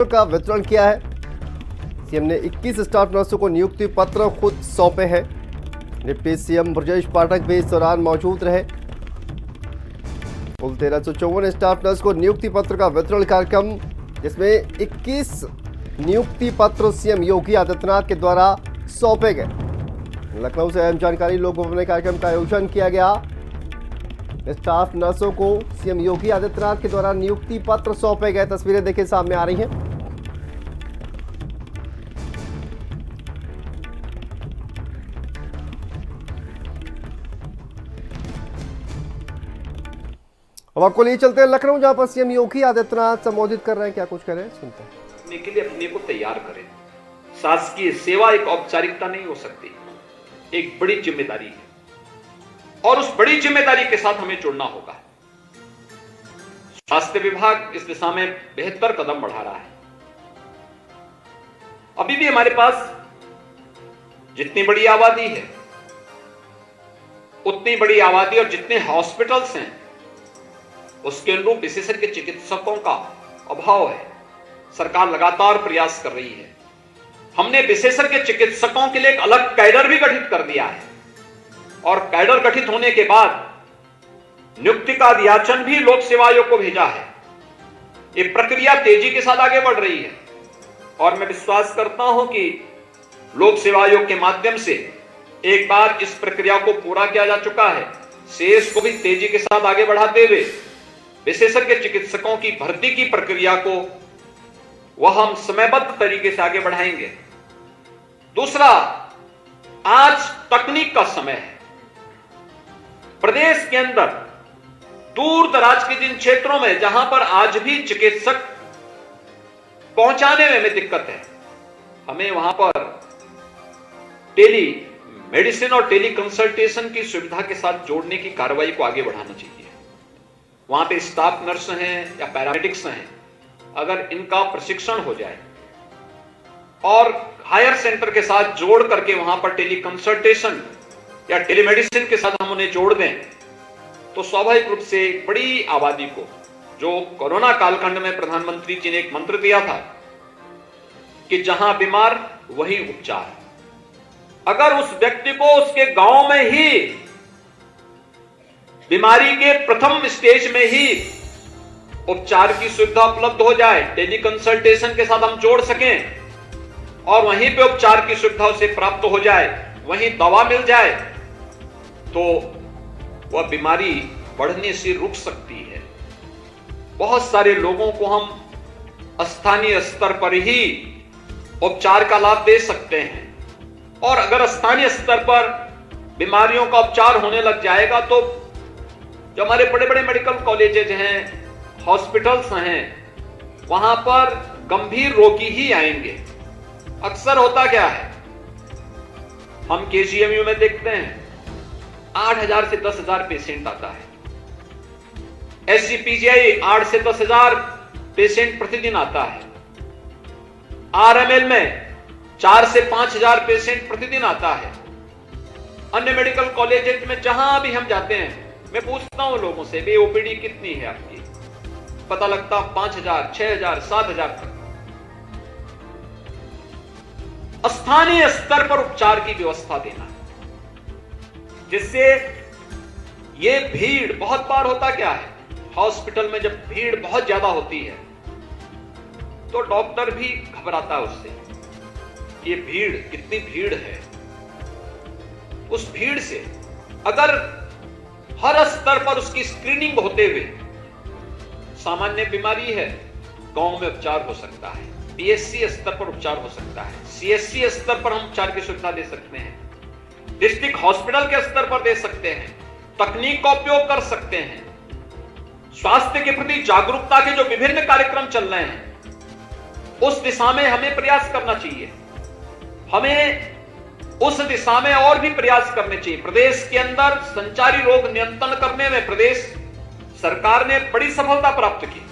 का वितरण किया है। सीएम ने 21 स्टाफ नर्सों को नियुक्ति पत्र खुद सौंपे हैं। डिप्टी सीएम ब्रजेश पाठक भी इस दौरान मौजूद रहे। कुल 1354 स्टाफ नर्स को नियुक्ति पत्र का वितरण कार्यक्रम, जिसमें 21 नियुक्ति पत्र सीएम योगी आदित्यनाथ के द्वारा सौंपे गए। लखनऊ से अहम जानकारी लोक भवन में कार्यक्रम का आयोजन किया गया। स्टाफ नर्सों को सीएम योगी आदित्यनाथ के द्वारा नियुक्ति पत्र सौंपे गए। तस्वीरें देखिए सामने आ रही हैं। अब आपको लिए चलते हैं लखनऊ, जहां पर सीएम योगी आदित्यनाथ संबोधित कर रहे हैं। क्या कुछ कह रहे हैं, सुनते हैं। अपने के लिए अपने को तैयार करें। शासकीय सेवा एक औपचारिकता नहीं हो सकती, एक बड़ी जिम्मेदारी है और उस बड़ी जिम्मेदारी के साथ हमें जुड़ना होगा। स्वास्थ्य विभाग इस दिशा में बेहतर कदम बढ़ा रहा है। अभी भी हमारे पास जितनी बड़ी आबादी है, उतनी बड़ी आबादी और जितने हॉस्पिटल्स हैं, उसके अनुरूप विशेषज्ञ चिकित्सकों का अभाव है। सरकार लगातार प्रयास कर रही है। हमने विशेषज्ञ चिकित्सकों के लिए एक अलग कैडर भी गठित कर दिया है और कैडर गठित होने के बाद नियुक्ति का अधियाचन भी लोक सेवा आयोग को भेजा है। ये प्रक्रिया तेजी के साथ आगे बढ़ रही है और मैं विश्वास करता हूं कि लोक सेवा आयोग के माध्यम से एक बार इस प्रक्रिया को पूरा किया जा चुका है। शेष को भी तेजी के साथ आगे बढ़ाते हुए विशेषज्ञ चिकित्सकों की भर्ती की प्रक्रिया को वह हम समयबद्ध तरीके से आगे बढ़ाएंगे। दूसरा, आज तकनीक का समय है। प्रदेश के अंदर दूर दराज के जिन क्षेत्रों में जहां पर आज भी चिकित्सक पहुंचाने में हमें दिक्कत है, हमें वहां पर टेली मेडिसिन और टेली कंसल्टेशन की सुविधा के साथ जोड़ने की कार्रवाई को आगे बढ़ाना चाहिए। वहां पे स्टाफ नर्स हैं या पैरामेडिक्स हैं, अगर इनका प्रशिक्षण हो जाए और हायर सेंटर के साथ जोड़ करके वहां पर टेली कंसल्टेशन या टेलीमेडिसिन के साथ हम उन्हें जोड़ दें, तो स्वाभाविक रूप से बड़ी आबादी को, जो कोरोना कालखंड में प्रधानमंत्री जी ने एक मंत्र दिया था कि जहां बीमार वहीं उपचार, अगर उस व्यक्ति को उसके गांव में ही बीमारी के प्रथम स्टेज में ही उपचार की सुविधा उपलब्ध हो जाए, टेली कंसल्टेशन के साथ हम जोड़ सकें और वहीं पे उपचार की सुविधा उसे प्राप्त हो जाए, वहीं दवा मिल जाए, तो वह बीमारी बढ़ने से रुक सकती है। बहुत सारे लोगों को हम स्थानीय स्तर पर ही उपचार का लाभ दे सकते हैं और अगर स्थानीय स्तर पर बीमारियों का उपचार होने लग जाएगा तो जो हमारे बड़े बड़े मेडिकल कॉलेजेज हैं, हॉस्पिटल्स हैं, वहां पर गंभीर रोगी ही आएंगे। अक्सर होता क्या है, हम केजीएमयू में देखते हैं 8,000 से 10,000 पेशेंट आता है। एससीपीजीआई 8 से 10,000 पेशेंट प्रतिदिन आता है। आरएमएल में 4 से 5,000 पेशेंट प्रतिदिन आता है। अन्य मेडिकल कॉलेजेस में जहां भी हम जाते हैं, मैं पूछता हूं लोगों से, बे ओपीडी कितनी है आपकी, पता लगता 5,000, 6,000, 7,000 तक। स्थानीय स्तर पर उपचार की व्यवस्था देना, जिससे ये भीड़, बहुत बार होता क्या है, हॉस्पिटल में जब भीड़ बहुत ज्यादा होती है तो डॉक्टर भी घबराता है उससे, ये भीड़, कितनी भीड़ है। उस भीड़ से अगर हर स्तर पर उसकी स्क्रीनिंग होते हुए, सामान्य बीमारी है, गांव में उपचार हो सकता है, पीएचसी स्तर पर उपचार हो सकता है, सीएचसी स्तर पर हम उपचार की सुविधा दे सकते हैं, डिस्ट्रिक्ट हॉस्पिटल के स्तर पर दे सकते हैं, तकनीक का उपयोग कर सकते हैं। स्वास्थ्य के प्रति जागरूकता के जो विभिन्न कार्यक्रम चल रहे हैं, उस दिशा में हमें प्रयास करना चाहिए। हमें उस दिशा में और भी प्रयास करने चाहिए। प्रदेश के अंदर संचारी रोग नियंत्रण करने में प्रदेश सरकार ने बड़ी सफलता प्राप्त की।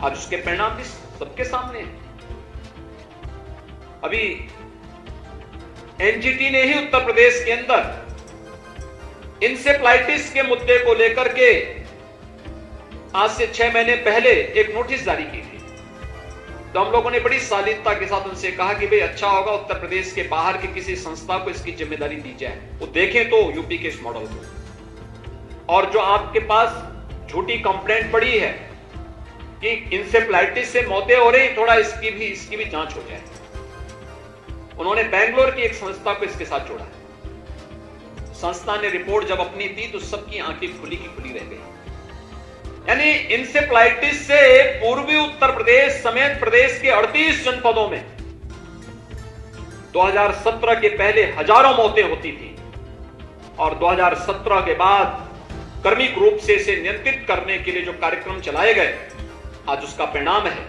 आज उसके परिणाम भी सबके सामने हैं। अभी एनजीटी ने ही उत्तर प्रदेश के अंदर इंसेफ्लाइटिस के मुद्दे को लेकर के आज से 6 महीने पहले एक नोटिस जारी की थी तो हम लोगों ने बड़ी शालीनता के साथ उनसे कहा कि भाई अच्छा होगा उत्तर प्रदेश के बाहर की किसी संस्था को इसकी जिम्मेदारी दी जाए, वो देखें तो यूपी के इस मॉडल को। और जो आपके पास झूठी कंप्लेंट पड़ी है कि इंसेफ्लाइटिस से मौतें हो रही, थोड़ा इसकी भी जांच हो जाए। उन्होंने बेंगलोर की एक संस्था को इसके साथ जोड़ा। संस्था ने रिपोर्ट जब अपनी दी तो सबकी आंखें खुली की खुली रह गई। यानी इंसेफ्लाइटिस से पूर्वी उत्तर प्रदेश समेत प्रदेश के 38 जनपदों में 2017 के पहले हजारों मौतें होती थी, और 2017 के बाद क्रमिक रूप से इसे नियंत्रित करने के लिए जो कार्यक्रम चलाए गए, आज उसका परिणाम है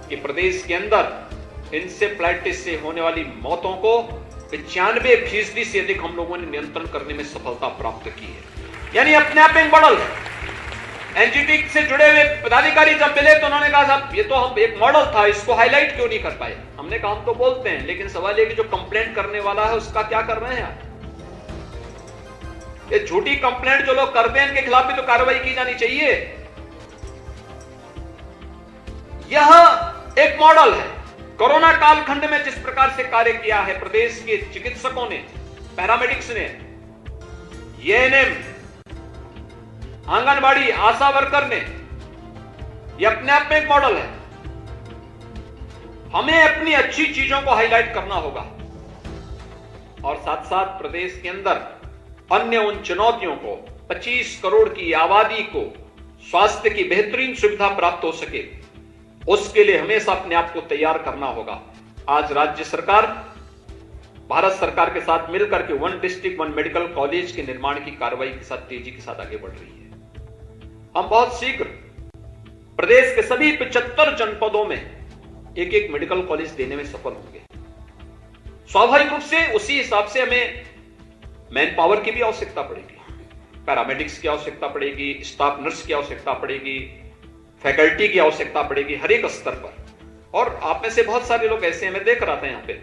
कि प्रदेश के अंदर इंसेफ्लाइटिस से होने वाली मौतों को 95% से अधिक हम लोगों ने नियंत्रण करने में सफलता प्राप्त की है। यानी अपने आप एक मॉडल है। एनजीटी से जुड़े हुए पदाधिकारी जब मिले तो उन्होंने कहा साहब ये तो हम एक मॉडल था, इसको हाईलाइट क्यों नहीं कर पाए। हमने कहा हम तो बोलते हैं, लेकिन सवाल ये कि जो कंप्लेंट करने वाला है उसका क्या कर रहे हैं आप? ये झूठी कंप्लेंट जो लोग करते हैं इनके खिलाफ भी तो कार्रवाई की जानी चाहिए। यह एक मॉडल है। कोरोना कालखंड में जिस प्रकार से कार्य किया है प्रदेश के चिकित्सकों ने, पैरामेडिक्स ने, एएनएम, आंगनबाड़ी, आशा वर्कर ने, यह अपने आप में एक मॉडल है। हमें अपनी अच्छी चीजों को हाईलाइट करना होगा और साथ साथ प्रदेश के अंदर अन्य उन चुनौतियों को, 25 करोड़ की आबादी को स्वास्थ्य की बेहतरीन सुविधा प्राप्त हो सके, उसके लिए हमेशा अपने आप को तैयार करना होगा। आज राज्य सरकार भारत सरकार के साथ मिलकर के 1 डिस्ट्रिक्ट 1 मेडिकल कॉलेज के निर्माण की कार्रवाई के साथ तेजी के साथ आगे बढ़ रही है। हम बहुत शीघ्र प्रदेश के सभी 75 जनपदों में एक एक मेडिकल कॉलेज देने में सफल होंगे। स्वाभाविक रूप से उसी हिसाब से हमें मैन पावर की भी आवश्यकता पड़ेगी, पैरामेडिक्स की आवश्यकता पड़ेगी, स्टाफ नर्स की आवश्यकता पड़ेगी, फैकल्टी की आवश्यकता पड़ेगी हर एक स्तर पर। और आप में से बहुत सारे लोग ऐसे हैं, मैं देख रहा था यहाँ पे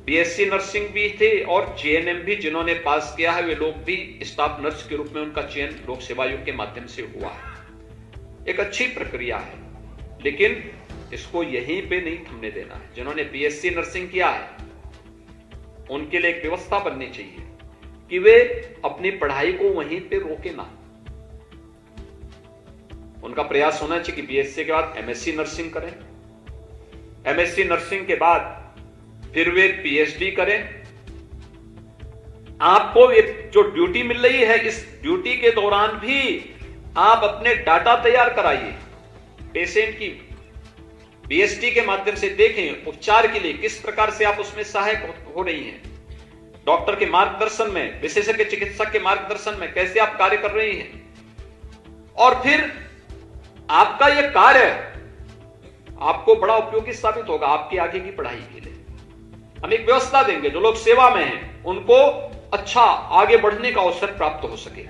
बीएससी नर्सिंग भी थे और जेएनएम भी जिन्होंने पास किया है, वे लोग भी स्टाफ नर्स के रूप में उनका चयन लोक सेवा आयोग के माध्यम से हुआ है। एक अच्छी प्रक्रिया है, लेकिन इसको यहीं पे नहीं थमने देना है। जिन्होंने बीएससी नर्सिंग किया है उनके लिए एक व्यवस्था बननी चाहिए कि वे अपनी पढ़ाई को वहीं पे रोके ना। उनका प्रयास होना चाहिए कि बीएससी के बाद एमएससी नर्सिंग करें, एमएससी नर्सिंग के बाद फिर वे पीएचडी करें। आपको एक जो ड्यूटी मिल रही है, इस ड्यूटी के दौरान भी आप अपने डाटा तैयार कराइए, पेशेंट की बीएसटी के माध्यम से देखें उपचार के लिए किस प्रकार से आप उसमें सहायक हो रही हैं, डॉक्टर के मार्गदर्शन में, विशेषज्ञ चिकित्सक के मार्गदर्शन में कैसे आप कार्य कर रही हैं। और फिर आपका यह कार्य आपको बड़ा उपयोगी साबित होगा आपकी आगे की पढ़ाई के लिए। हम एक व्यवस्था देंगे जो लोग सेवा में हैं उनको अच्छा आगे बढ़ने का अवसर प्राप्त हो सके।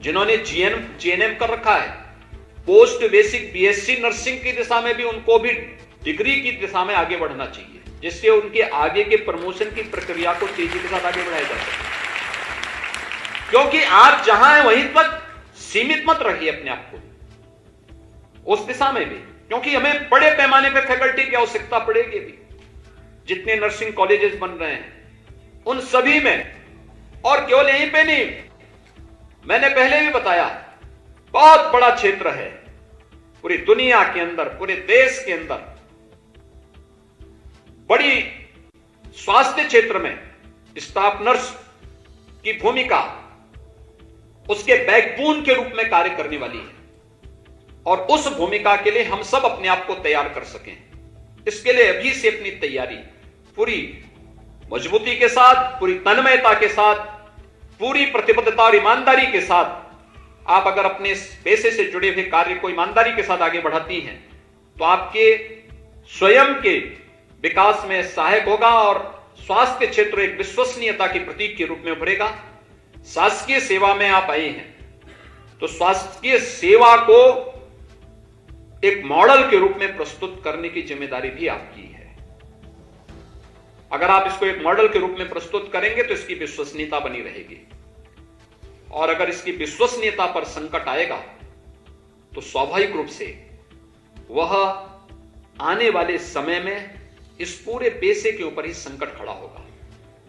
जिन्होंने जीएनएम कर रखा है, पोस्ट बेसिक बीएससी नर्सिंग की दिशा में भी उनको भी डिग्री की दिशा में आगे बढ़ना चाहिए, जिससे उनके आगे के प्रमोशन की प्रक्रिया को तेजी के साथ आगे बढ़ाया जा सके। क्योंकि आप जहां हैं वहीं तक सीमित मत रहिए अपने आप को, उस दिशा में भी, क्योंकि हमें बड़े पैमाने पर फैकल्टी की आवश्यकता पड़ेगी भी। जितने नर्सिंग कॉलेजेस बन रहे हैं उन सभी में, और केवल यहीं पे नहीं, मैंने पहले भी बताया बहुत बड़ा क्षेत्र है पूरी दुनिया के अंदर, पूरे देश के अंदर बड़ी स्वास्थ्य क्षेत्र में स्टाफ नर्स की भूमिका उसके बैकबोन के रूप में कार्य करने वाली है, और उस भूमिका के लिए हम सब अपने आप को तैयार कर सकें। इसके लिए अभी से अपनी तैयारी पूरी मजबूती के साथ, पूरी तन्मयता के साथ, पूरी प्रतिबद्धता और ईमानदारी के साथ आप अगर अपने इस पेशे से जुड़े हुए कार्य को ईमानदारी के साथ आगे बढ़ाती हैं तो आपके स्वयं के विकास में सहायक होगा और स्वास्थ्य क्षेत्र एक विश्वसनीयता के प्रतीक के रूप में उभरेगा। शासकीय सेवा में आप आए हैं तो शासकीय सेवा को एक मॉडल के रूप में प्रस्तुत करने की जिम्मेदारी भी आपकी है। अगर आप इसको एक मॉडल के रूप में प्रस्तुत करेंगे तो इसकी विश्वसनीयता बनी रहेगी, और अगर इसकी विश्वसनीयता पर संकट आएगा तो स्वाभाविक रूप से वह आने वाले समय में इस पूरे पेशे के ऊपर ही संकट खड़ा होगा।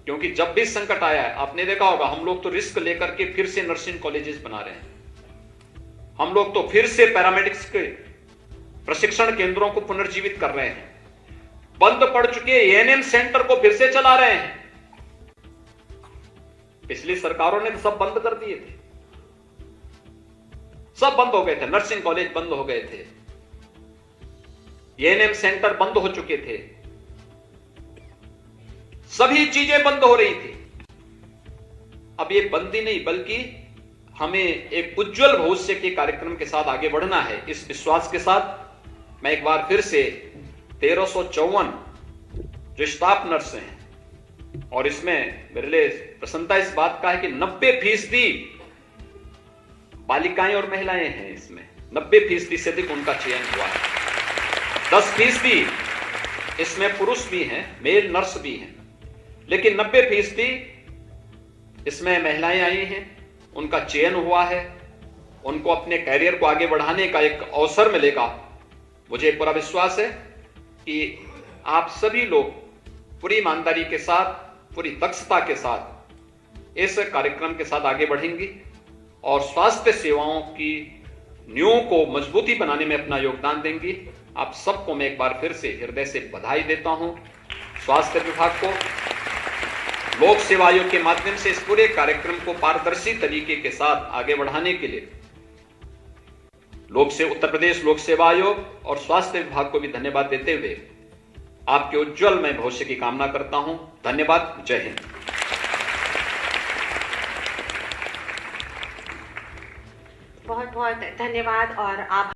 क्योंकि जब भी संकट आया है, आपने देखा होगा, हम लोग तो रिस्क लेकर के फिर से नर्सिंग कॉलेजेस बना रहे हैं, हम लोग तो फिर से पैरामेडिक्स के प्रशिक्षण केंद्रों को पुनर्जीवित कर रहे हैं, बंद पड़ चुके एएनएम सेंटर को फिर से चला रहे हैं। पिछली सरकारों ने तो सब बंद कर दिए थे, सब बंद हो गए थे, नर्सिंग कॉलेज बंद हो गए थे, एएनएम सेंटर बंद हो चुके थे, सभी चीजें बंद हो रही थी। अब ये बंद ही नहीं, बल्कि हमें एक उज्जवल भविष्य के कार्यक्रम के साथ आगे बढ़ना है। इस विश्वास के साथ मैं एक बार फिर से 1354 जो स्टाफ नर्स हैं, और इसमें मेरे लिए प्रसन्नता इस बात का है कि 90% बालिकाएं और महिलाएं हैं। इसमें 90% से अधिक उनका चयन हुआ है। 10% इसमें पुरुष भी हैं, मेल नर्स भी हैं, लेकिन 90% इसमें महिलाएं आई हैं, उनका चयन हुआ है। उनको अपने कैरियर को आगे बढ़ाने का एक अवसर मिलेगा। मुझे पूरा विश्वास है कि आप सभी लोग पूरी ईमानदारी के साथ, पूरी दक्षता के साथ इस कार्यक्रम के साथ आगे बढ़ेंगी और स्वास्थ्य सेवाओं की नींव को मजबूती बनाने में अपना योगदान देंगी। आप सबको मैं एक बार फिर से हृदय से बधाई देता हूं। स्वास्थ्य विभाग को लोक सेवा आयोग के माध्यम से इस पूरे कार्यक्रम को पारदर्शी तरीके के साथ आगे बढ़ाने के लिए उत्तर प्रदेश लोक सेवा आयोग और स्वास्थ्य विभाग को भी धन्यवाद देते हुए आपके उज्जवल मैं भविष्य की कामना करता हूं। धन्यवाद। जय हिंद। बहुत बहुत धन्यवाद और आभार।